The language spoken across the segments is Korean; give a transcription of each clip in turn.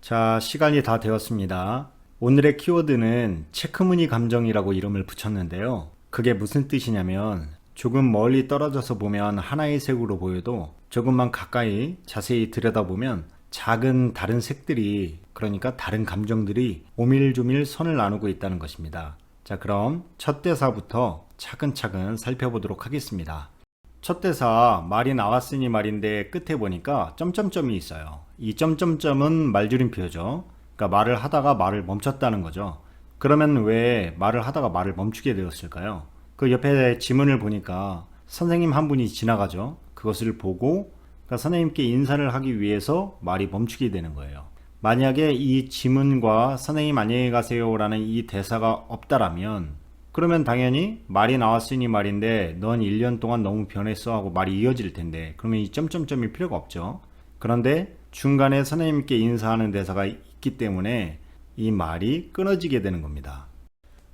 자, 시간이 다 되었습니다. 오늘의 키워드는 체크무늬 감정이라고 이름을 붙였는데요. 그게 무슨 뜻이냐면 조금 멀리 떨어져서 보면 하나의 색으로 보여도 조금만 가까이 자세히 들여다보면 작은 다른 색들이, 그러니까 다른 감정들이 오밀조밀 선을 나누고 있다는 것입니다. 자, 그럼 첫 대사부터 차근차근 살펴보도록 하겠습니다. 첫 대사 말이 나왔으니 말인데 끝에 보니까 점점점이 있어요. 이 점점점은 말줄임표죠. 그러니까 말을 하다가 말을 멈췄다는 거죠. 그러면 왜 말을 하다가 말을 멈추게 되었을까요? 그 옆에 지문을 보니까 선생님 한 분이 지나가죠. 그것을 보고 그러니까 선생님께 인사를 하기 위해서 말이 멈추게 되는 거예요. 만약에 이 지문과 선생님 안녕히 가세요 라는 이 대사가 없다라면 그러면 당연히 말이 나왔으니 말인데 넌 1년 동안 너무 변했어 하고 말이 이어질 텐데 그러면 이 점점점이 필요가 없죠. 그런데 중간에 선생님께 인사하는 대사가 있기 때문에 이 말이 끊어지게 되는 겁니다.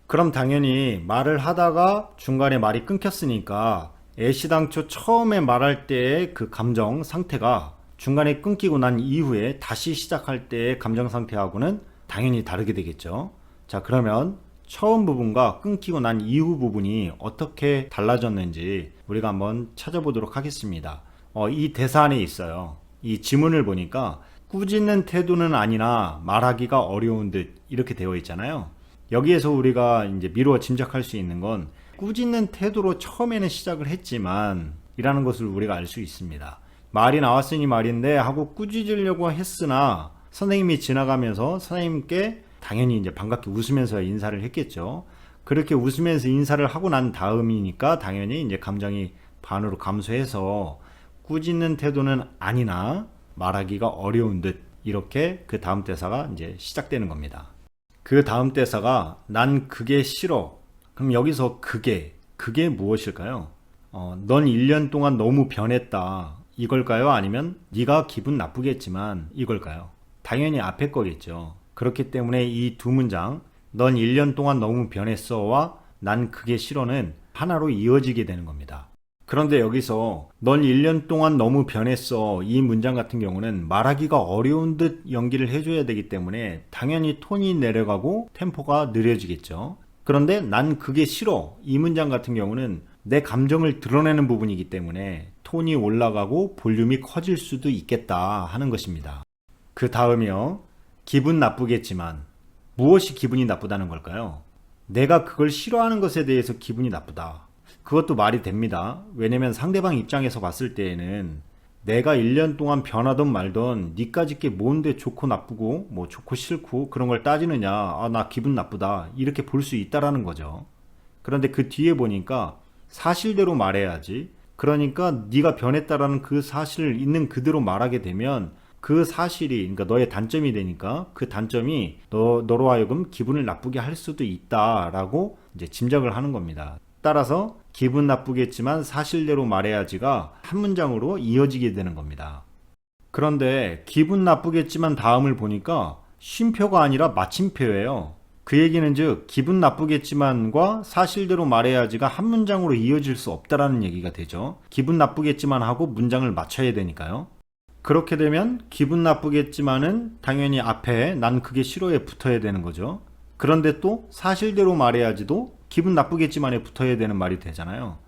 그럼 당연히 말을 하다가 중간에 말이 끊겼으니까 애시당초 처음에 말할 때의 그 감정 상태가 중간에 끊기고 난 이후에 다시 시작할 때의 감정 상태하고는 당연히 다르게 되겠죠. 자, 그러면 처음 부분과 끊기고 난 이후 부분이 어떻게 달라졌는지 우리가 한번 찾아보도록 하겠습니다. 이 대사 안에 있어요. 이 지문을 보니까 꾸짖는 태도는 아니나 말하기가 어려운 듯 이렇게 되어 있잖아요. 여기에서 우리가 이제 미루어 짐작할 수 있는 건 꾸짖는 태도로 처음에는 시작을 했지만 이라는 것을 우리가 알 수 있습니다. 말이 나왔으니 말인데 하고 꾸짖으려고 했으나 선생님이 지나가면서 선생님께 당연히 이제 반갑게 웃으면서 인사를 했겠죠. 그렇게 웃으면서 인사를 하고 난 다음이니까 당연히 이제 감정이 반으로 감소해서 꾸짖는 태도는 아니나 말하기가 어려운 듯 이렇게 그 다음 대사가 이제 시작되는 겁니다. 그 다음 대사가 난 그게 싫어. 그럼 여기서 그게 무엇일까요? 넌 1년 동안 너무 변했다. 이걸까요? 아니면 네가 기분 나쁘겠지만 이걸까요? 당연히 앞에 거겠죠. 그렇기 때문에 이 두 문장 넌 1년 동안 너무 변했어와 난 그게 싫어는 하나로 이어지게 되는 겁니다. 그런데 여기서 넌 1년 동안 너무 변했어 이 문장 같은 경우는 말하기가 어려운 듯 연기를 해줘야 되기 때문에 당연히 톤이 내려가고 템포가 느려지겠죠. 그런데 난 그게 싫어 이 문장 같은 경우는 내 감정을 드러내는 부분이기 때문에 톤이 올라가고 볼륨이 커질 수도 있겠다 하는 것입니다. 그 다음이요. 기분 나쁘겠지만 무엇이 기분이 나쁘다는 걸까요? 내가 그걸 싫어하는 것에 대해서 기분이 나쁘다. 그것도 말이 됩니다. 왜냐면 상대방 입장에서 봤을 때에는 내가 1년 동안 변하던 말던 니까짓 게 뭔데 좋고 나쁘고 뭐 좋고 싫고 그런 걸 따지느냐. 아, 나 기분 나쁘다. 이렇게 볼 수 있다라는 거죠. 그런데 그 뒤에 보니까 사실대로 말해야지. 그러니까 네가 변했다라는 그 사실을 있는 그대로 말하게 되면 그 사실이 그러니까 너의 단점이 되니까 그 단점이 너로 하여금 기분을 나쁘게 할 수도 있다라고 이제 짐작을 하는 겁니다. 따라서 기분 나쁘겠지만 사실대로 말해야지가 한 문장으로 이어지게 되는 겁니다. 그런데 기분 나쁘겠지만 다음을 보니까 쉼표가 아니라 마침표예요. 그 얘기는 즉 기분 나쁘겠지만과 사실대로 말해야지가 한 문장으로 이어질 수 없다라는 얘기가 되죠. 기분 나쁘겠지만 하고 문장을 맞춰야 되니까요. 그렇게 되면 기분 나쁘겠지만은 당연히 앞에 난 그게 싫어에 붙어야 되는 거죠. 그런데 또 사실대로 말해야지도 기분 나쁘겠지만에 붙어야 되는 말이 되잖아요.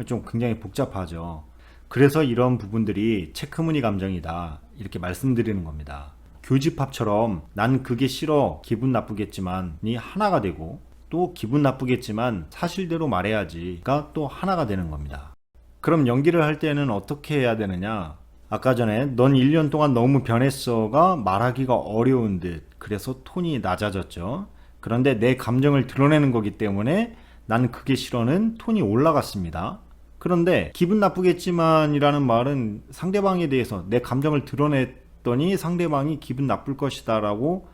좀 굉장히 복잡하죠. 그래서 이런 부분들이 체크무늬 감정이다 이렇게 말씀드리는 겁니다. 교집합처럼 난 그게 싫어 기분 나쁘겠지만이 하나가 되고 또 기분 나쁘겠지만 사실대로 말해야지가 또 하나가 되는 겁니다. 그럼 연기를 할 때는 어떻게 해야 되느냐? 아까 전에 넌 1년 동안 너무 변했어가 말하기가 어려운 듯 그래서 톤이 낮아졌죠. 그런데 내 감정을 드러내는 거기 때문에 난 그게 싫어는 톤이 올라갔습니다. 그런데 기분 나쁘겠지만 이라는 말은 상대방에 대해서 내 감정을 드러냈더니 상대방이 기분 나쁠 것이다 라고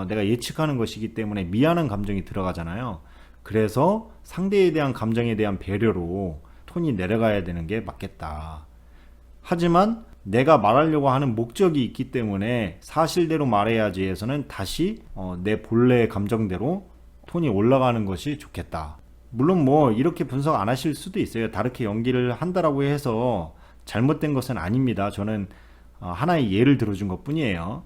내가 예측하는 것이기 때문에 미안한 감정이 들어가잖아요. 그래서 상대에 대한 감정에 대한 배려로 톤이 내려가야 되는 게 맞겠다. 하지만 내가 말하려고 하는 목적이 있기 때문에 사실대로 말해야지 해서는 다시 내 본래의 감정대로 톤이 올라가는 것이 좋겠다. 물론 뭐 이렇게 분석 안 하실 수도 있어요. 다르게 연기를 한다라고 해서 잘못된 것은 아닙니다. 저는 하나의 예를 들어준 것 뿐이에요.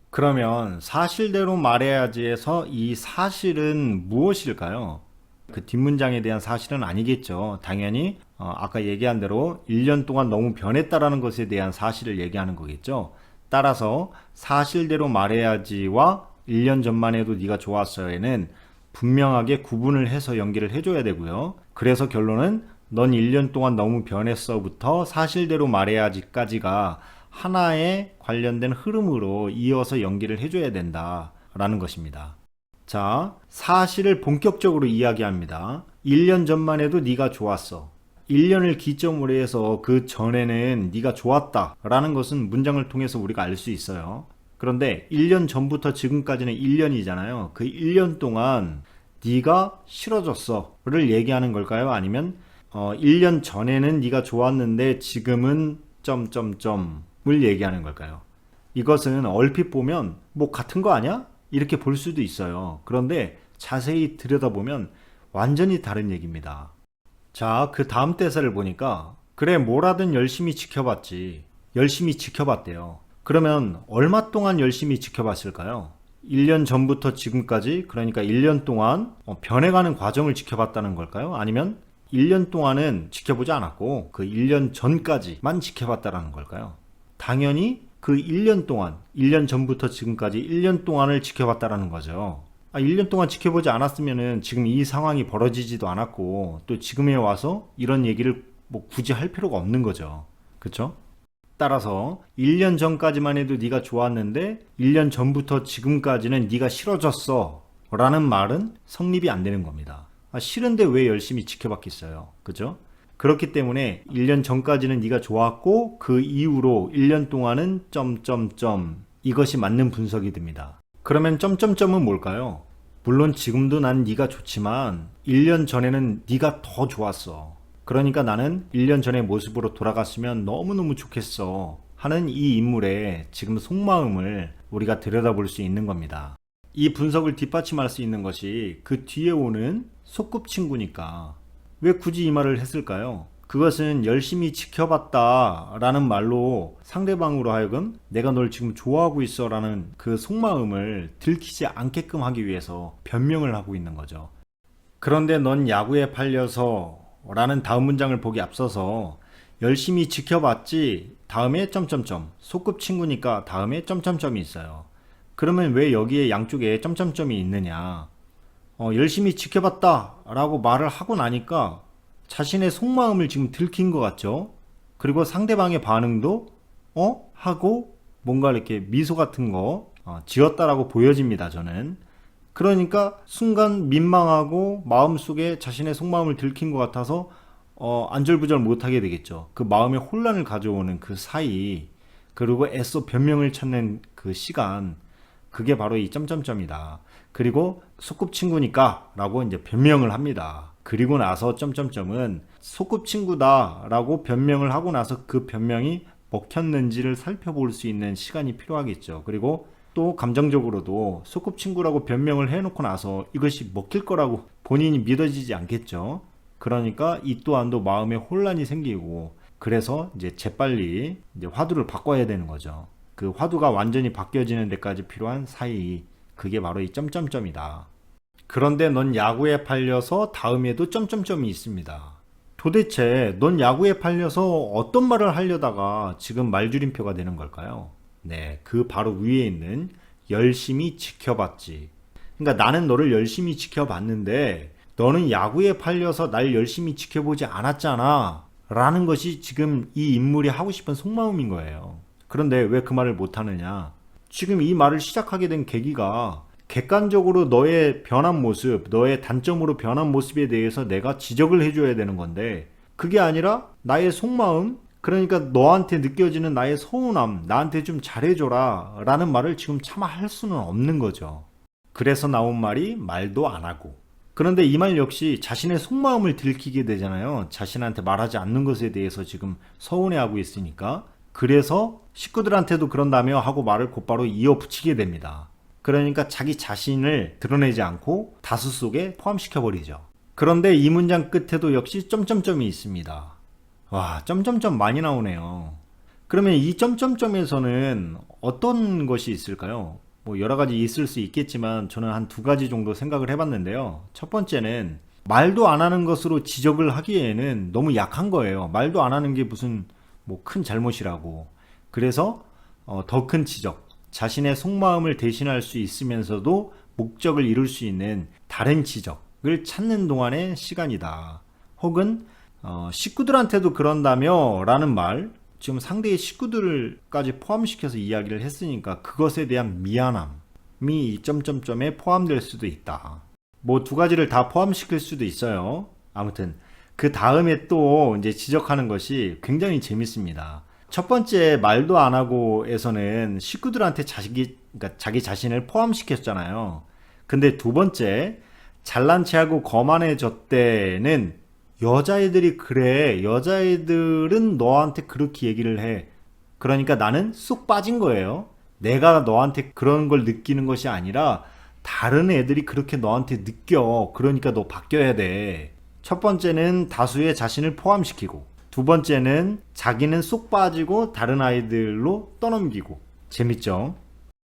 그러면 사실대로 말해야지에서 이 사실은 무엇일까요? 그 뒷문장에 대한 사실은 아니겠죠. 당연히 아까 얘기한 대로 1년 동안 너무 변했다라는 것에 대한 사실을 얘기하는 거겠죠. 따라서 사실대로 말해야지와 1년 전만 해도 네가 좋았어에는 분명하게 구분을 해서 연기를 해줘야 되고요. 그래서 결론은 넌 1년 동안 너무 변했어부터 사실대로 말해야지까지가 하나의 관련된 흐름으로 이어서 연기를 해줘야 된다라는 것입니다. 자, 사실을 본격적으로 이야기합니다. 1년 전만 해도 네가 좋았어. 1년을 기점으로 해서 그 전에는 네가 좋았다라는 것은 문장을 통해서 우리가 알 수 있어요. 그런데 1년 전부터 지금까지는 1년이잖아요. 그 1년 동안 네가 싫어졌어를 얘기하는 걸까요? 아니면 1년 전에는 네가 좋았는데 지금은 점점점을 얘기하는 걸까요? 이것은 얼핏 보면 뭐 같은 거 아니야? 이렇게 볼 수도 있어요. 그런데 자세히 들여다보면 완전히 다른 얘기입니다. 자, 그 다음 대사를 보니까 그래 뭐라든 열심히 지켜봤지. 열심히 지켜봤대요. 그러면 얼마 동안 열심히 지켜봤을까요? 1년 전부터 지금까지, 그러니까 1년 동안 변해가는 과정을 지켜봤다는 걸까요? 아니면 1년 동안은 지켜보지 않았고 그 1년 전까지만 지켜봤다는 걸까요? 당연히 그 1년 동안, 1년 전부터 지금까지 1년 동안을 지켜봤다는 거죠. 1년 동안 지켜보지 않았으면 지금 이 상황이 벌어지지도 않았고 또 지금에 와서 이런 얘기를 뭐 굳이 할 필요가 없는 거죠. 그렇죠? 따라서 1년 전까지만 해도 네가 좋았는데 1년 전부터 지금까지는 네가 싫어졌어 라는 말은 성립이 안 되는 겁니다. 싫은데 왜 열심히 지켜봤겠어요. 그죠? 그렇기 때문에 1년 전까지는 네가 좋았고 그 이후로 1년 동안은 점점점 이것이 맞는 분석이 됩니다. 그러면 점점점은 뭘까요? 물론 지금도 난 네가 좋지만 1년 전에는 네가 더 좋았어. 그러니까 나는 1년 전의 모습으로 돌아갔으면 너무너무 좋겠어 하는 이 인물의 지금 속마음을 우리가 들여다볼 수 있는 겁니다. 이 분석을 뒷받침할 수 있는 것이 그 뒤에 오는 소꿉친구니까. 왜 굳이 이 말을 했을까요? 그것은 열심히 지켜봤다 라는 말로 상대방으로 하여금 내가 널 지금 좋아하고 있어 라는 그 속마음을 들키지 않게끔 하기 위해서 변명을 하고 있는 거죠. 그런데 넌 야구에 팔려서 라는 다음 문장을 보기 앞서서 열심히 지켜봤지 다음에 점점점 소꿉친구니까 다음에 점점점이 있어요. 그러면 왜 여기에 양쪽에 점점점이 있느냐? 열심히 지켜봤다 라고 말을 하고 나니까 자신의 속마음을 지금 들킨 것 같죠? 그리고 상대방의 반응도 하고 뭔가 이렇게 미소 같은 거 지었다라고 보여집니다. 저는. 그러니까 순간 민망하고 마음속에 자신의 속마음을 들킨 것 같아서 안절부절 못하게 되겠죠. 그 마음의 혼란을 가져오는 그 사이, 그리고 애써 변명을 찾는 그 시간, 그게 바로 이 점점점이다. 그리고 소꿉친구니까 라고 이제 변명을 합니다. 그리고 나서 점점점은 소꿉친구다 라고 변명을 하고 나서 그 변명이 먹혔는지를 살펴볼 수 있는 시간이 필요하겠죠. 그리고 또 감정적으로도 소꿉친구라고 변명을 해놓고 나서 이것이 먹힐 거라고 본인이 믿어지지 않겠죠. 그러니까 이 또한도 마음에 혼란이 생기고 그래서 이제 재빨리 이제 화두를 바꿔야 되는 거죠. 그 화두가 완전히 바뀌어지는 데까지 필요한 사이, 그게 바로 이 점점점이다. 그런데 넌 야구에 팔려서 다음에도 점점점이 있습니다. 도대체 넌 야구에 팔려서 어떤 말을 하려다가 지금 말줄임표가 되는 걸까요? 네, 그 바로 위에 있는 열심히 지켜봤지. 그러니까 나는 너를 열심히 지켜봤는데 너는 야구에 팔려서 날 열심히 지켜보지 않았잖아 라는 것이 지금 이 인물이 하고 싶은 속마음인 거예요. 그런데 왜 그 말을 못하느냐? 지금 이 말을 시작하게 된 계기가 객관적으로 너의 변한 모습, 너의 단점으로 변한 모습에 대해서 내가 지적을 해줘야 되는 건데 그게 아니라 나의 속마음, 그러니까 너한테 느껴지는 나의 서운함, 나한테 좀 잘해줘라 라는 말을 지금 차마 할 수는 없는 거죠. 그래서 나온 말이 말도 안 하고. 그런데 이 말 역시 자신의 속마음을 들키게 되잖아요. 자신한테 말하지 않는 것에 대해서 지금 서운해하고 있으니까. 그래서 식구들한테도 그런다며 하고 말을 곧바로 이어붙이게 됩니다. 그러니까 자기 자신을 드러내지 않고 다수 속에 포함시켜버리죠. 그런데 이 문장 끝에도 역시 점점점이 있습니다. 와, 점점점 많이 나오네요. 그러면 이 점점점에서는 어떤 것이 있을까요? 뭐 여러 가지 있을 수 있겠지만 저는 한 두 가지 정도 생각을 해봤는데요. 첫 번째는 말도 안 하는 것으로 지적을 하기에는 너무 약한 거예요. 말도 안 하는 게 무슨 뭐 큰 잘못이라고. 그래서 더 큰 지적, 자신의 속마음을 대신할 수 있으면서도 목적을 이룰 수 있는 다른 지적을 찾는 동안의 시간이다. 혹은 식구들한테도 그런다며 라는 말, 지금 상대의 식구들까지 포함시켜서 이야기를 했으니까 그것에 대한 미안함이 이 점점점에 포함될 수도 있다. 뭐 두 가지를 다 포함시킬 수도 있어요. 아무튼 그 다음에 또 이제 지적하는 것이 굉장히 재밌습니다. 첫 번째 말도 안 하고에서는 식구들한테 그러니까 자기 자신을 포함시켰잖아요. 근데 두 번째 잘난 체하고 거만해졌대는 여자애들이 그래. 여자애들은 너한테 그렇게 얘기를 해. 그러니까 나는 쑥 빠진 거예요. 내가 너한테 그런 걸 느끼는 것이 아니라 다른 애들이 그렇게 너한테 느껴. 그러니까 너 바뀌어야 돼. 첫 번째는 다수의 자신을 포함시키고, 두 번째는 자기는 쏙 빠지고 다른 아이들로 떠넘기고. 재밌죠?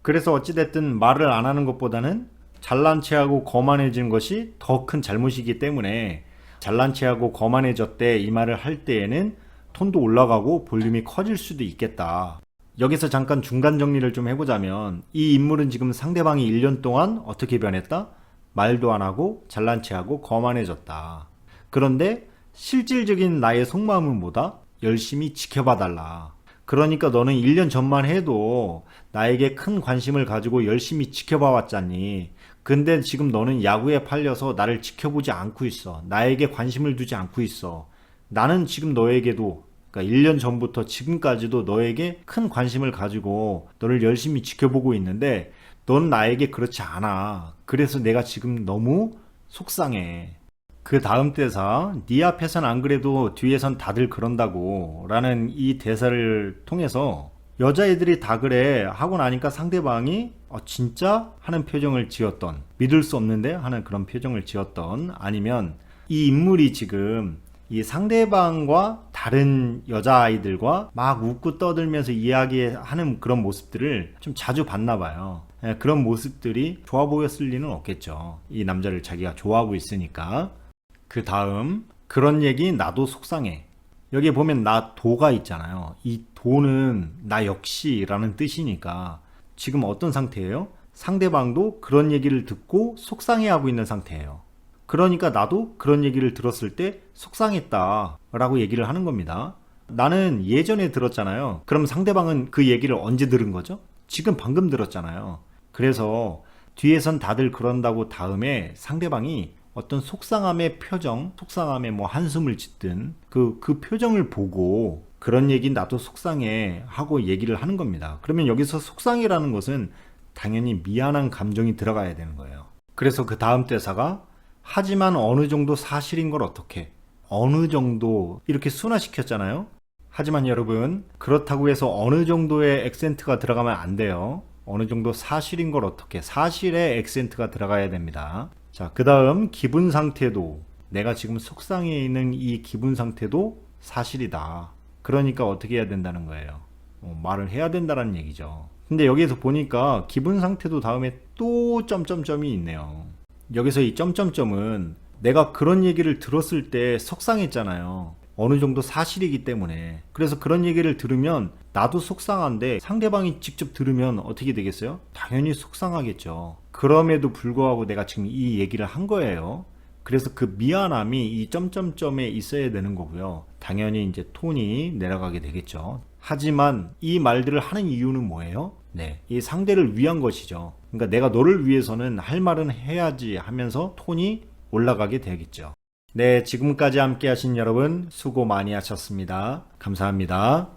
그래서 어찌됐든 말을 안 하는 것보다는 잘난 체하고 거만해진 것이 더 큰 잘못이기 때문에 잘난 체하고 거만해졌대 이 말을 할 때에는 톤도 올라가고 볼륨이 커질 수도 있겠다. 여기서 잠깐 중간 정리를 좀 해보자면 이 인물은 지금 상대방이 1년 동안 어떻게 변했다? 말도 안 하고 잘난 체하고 거만해졌다. 그런데 실질적인 나의 속마음은 뭐다? 열심히 지켜봐 달라. 그러니까 너는 1년 전만 해도 나에게 큰 관심을 가지고 열심히 지켜봐 왔잖니. 근데 지금 너는 야구에 팔려서 나를 지켜보지 않고 있어. 나에게 관심을 두지 않고 있어. 나는 지금 너에게도, 그러니까 1년 전부터 지금까지도 너에게 큰 관심을 가지고 너를 열심히 지켜보고 있는데 넌 나에게 그렇지 않아. 그래서 내가 지금 너무 속상해. 그 다음 대사, 네 앞에선 안 그래도 뒤에선 다들 그런다고 라는 이 대사를 통해서 여자애들이 다 그래 하고 나니까 상대방이 진짜? 하는 표정을 지었던, 믿을 수 없는데 하는 그런 표정을 지었던, 아니면 이 인물이 지금 이 상대방과 다른 여자아이들과 막 웃고 떠들면서 이야기하는 그런 모습들을 좀 자주 봤나 봐요. 그런 모습들이 좋아 보였을 리는 없겠죠. 이 남자를 자기가 좋아하고 있으니까. 그 다음, 그런 얘기 나도 속상해. 여기 보면 나 도가 있잖아요. 이 도는 나 역시 라는 뜻이니까 지금 어떤 상태예요? 상대방도 그런 얘기를 듣고 속상해하고 있는 상태예요. 그러니까 나도 그런 얘기를 들었을 때 속상했다 라고 얘기를 하는 겁니다. 나는 예전에 들었잖아요. 그럼 상대방은 그 얘기를 언제 들은 거죠? 지금 방금 들었잖아요. 그래서 뒤에선 다들 그런다고 다음에 상대방이 어떤 속상함의 표정, 속상함에 뭐 한숨을 짓든 그 표정을 보고 그런 얘기 나도 속상해 하고 얘기를 하는 겁니다. 그러면 여기서 속상해라는 것은 당연히 미안한 감정이 들어가야 되는 거예요. 그래서 그 다음 대사가 하지만 어느 정도 사실인 걸 어떻게? 어느 정도 이렇게 순화시켰잖아요. 하지만 여러분 그렇다고 해서 어느 정도의 액센트가 들어가면 안 돼요. 어느 정도 사실인 걸 어떻게? 사실의 액센트가 들어가야 됩니다. 자, 그 다음 기분 상태도, 내가 지금 속상해 있는 이 기분 상태도 사실이다. 그러니까 어떻게 해야 된다는 거예요. 말을 해야 된다는 얘기죠. 근데 여기에서 보니까 기분 상태도 다음에 또 점점점이 있네요. 여기서 이 점점점은 내가 그런 얘기를 들었을 때 속상했잖아요. 어느 정도 사실이기 때문에. 그래서 그런 얘기를 들으면 나도 속상한데 상대방이 직접 들으면 어떻게 되겠어요? 당연히 속상하겠죠. 그럼에도 불구하고 내가 지금 이 얘기를 한 거예요. 그래서 그 미안함이 이 점점점에 있어야 되는 거고요. 당연히 이제 톤이 내려가게 되겠죠. 하지만 이 말들을 하는 이유는 뭐예요? 네, 이 상대를 위한 것이죠. 그러니까 내가 너를 위해서는 할 말은 해야지 하면서 톤이 올라가게 되겠죠. 네, 지금까지 함께 하신 여러분 수고 많이 하셨습니다. 감사합니다.